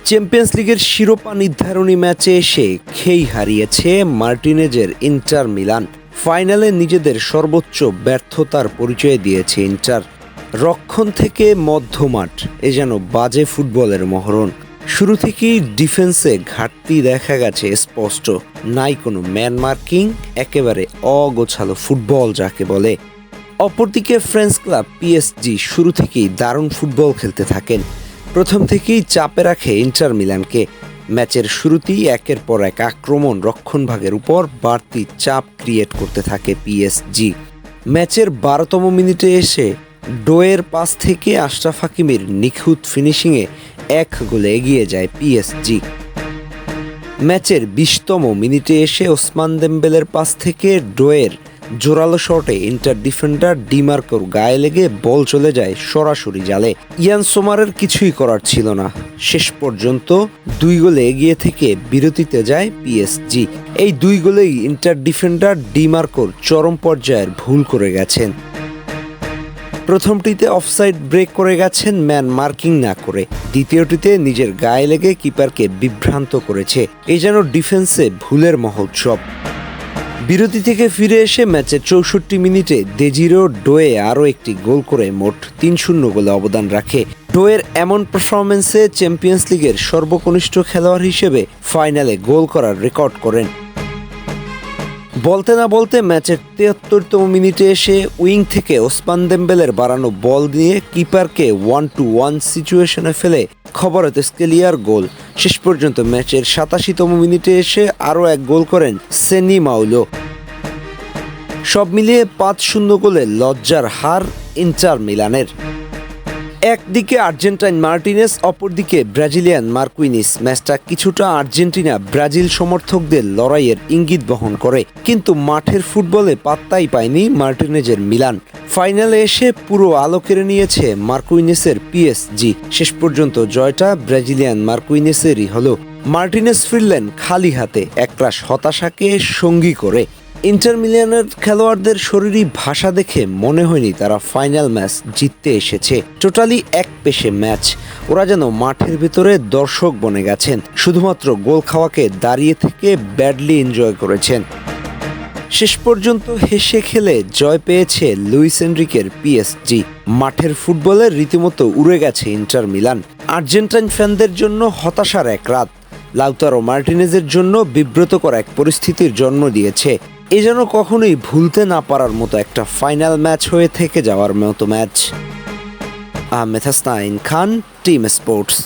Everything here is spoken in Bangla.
চ্যাম্পিয়ন্স লিগের শিরোপা নির্ধারণী ম্যাচে এসে খেই হারিয়েছে মার্টিনেজের ইন্টার মিলান। ফাইনালে নিজেদের সর্বোচ্চ ব্যর্থতার পরিচয় দিয়েছে ইন্টার। রক্ষণ থেকে মধ্যমাঠ এ যেন বাজে ফুটবলের মহরণ। শুরু থেকেই ডিফেন্সে ঘাটতি দেখা গেছে স্পষ্ট। নাই কোনো ম্যান মার্কিং, একেবারে অগোছালো ফুটবল যাকে বলে। অপরদিকে ফ্রেঞ্চ ক্লাব পিএসজি শুরু থেকেই দারুণ ফুটবল খেলতে থাকেন। প্রথম থেকেই চাপে রাখে ইন্টার মিলানকে। ম্যাচের শুরুতেই একের পর এক আক্রমণ রক্ষণভাগের উপর বাড়তি চাপ ক্রিয়েট করতে থাকে পিএসজি। ম্যাচের 12তম মিনিটে এসে ডোয়ের পাস থেকে আশরাফ হাকিমির নিখুঁত ফিনিশিংয়ে 1 গোলে এগিয়ে যায় পিএসজি। ম্যাচের 20তম মিনিটে এসে ওসমান দেমবেলের পাস থেকে ডোয়ের জোরালো শটে ইন্টার ডিফেন্ডার ডিমার্কোর গায়ে লেগে বল চলে যায় সরাসরি জালে। ইয়ান সোমারের কিছুই করার ছিল না। শেষ পর্যন্ত 2 গোলে এগিয়ে থেকে বিরতিতে যায় পিএসজি। এই 2 গোলেই ইন্টার ডিফেন্ডার ডিমার্কোর চরম পর্যায়ের ভুল করে গেছেন। প্রথমটিতে অফসাইড ব্রেক করে গেছেন ম্যান মার্কিং না করে, দ্বিতীয়টিতে নিজের গায়ে লেগে কিপারকে বিভ্রান্ত করেছে। এই যেন ডিফেন্সে ভুলের মহোৎসব। বিরতি থেকে ফিরে এসে ম্যাচের 64 মিনিটে দেজিরো ডোয়ে আরও একটি গোল করে মোট 3-0 গোলে অবদান রাখে। ডোয়ের এমন পারফরমেন্সে চ্যাম্পিয়ন্স লিগের সর্বকনিষ্ঠ খেলোয়াড় হিসেবে ফাইনালে গোল করার রেকর্ড করেন। বলতে না বলতে ম্যাচের 73তম মিনিটে এসে উইং থেকে ওসমান দেমবেলের বাড়ানো বল দিয়ে কিপারকে 1-1 সিচুয়েশনে ফেলে খবরতেস্কেলিয়ার গোল। শেষ পর্যন্ত ম্যাচের 87তম মিনিটে এসে আরও এক গোল করেন সেনি মাউলো। সব মিলিয়ে 5-0 গোলে লজ্জার হার ইন্টার মিলানের। একদিকে আর্জেন্টাইন মার্টিনেস, অপরদিকে ব্রাজিলিয়ান মার্কুইনিস। ম্যাচটা কিছুটা আর্জেন্টিনা ব্রাজিল সমর্থকদের লড়াইয়ের ইঙ্গিত বহন করে, কিন্তু মাঠের ফুটবলে পাত্তাই পায়নি মার্টিনেজের মিলান। ফাইনালে এসে পুরো আলো কেড়ে নিয়েছে মার্কুইনেসের পিএসজি। শেষ পর্যন্ত জয়টা ব্রাজিলিয়ান মার্কুইনেসেরই হলো। মার্টিনেস ফিরলেন খালি হাতে, একরাশ হতাশাকে সঙ্গী করে। ইন্টার মিলানের খেলোয়াড়দের শরীরী ভাষা দেখে মনে হয়নি তারা ফাইনাল ম্যাচ জিততে এসেছে। টোটালি এক পেশে ম্যাচ। ওরা যেন মাঠের ভেতরে দর্শক বনে গেছেন, শুধুমাত্র গোল খাওয়াকে দাঁড়িয়ে থেকে ব্যাডলি এনজয় করেছেন। শেষ পর্যন্ত হেসে খেলে জয় পেয়েছে লুইস এনরিকের পিএসজি। মাঠের ফুটবলে রীতিমতো উড়ে গেছে ইন্টার মিলান। আর্জেন্টাইন ফ্যানদের জন্য হতাশার এক রাত, লাউতারো মার্টিনেজের জন্য বিব্রতকর এক পরিস্থিতির জন্ম দিয়েছে। এ যেন কখনোই ভুলতে না পারার মতো একটা ফাইনাল ম্যাচ হয়ে থেকে যাওয়ার মতো ম্যাচ। আহমেদ হাসনাইন খান, টিম স্পোর্টস।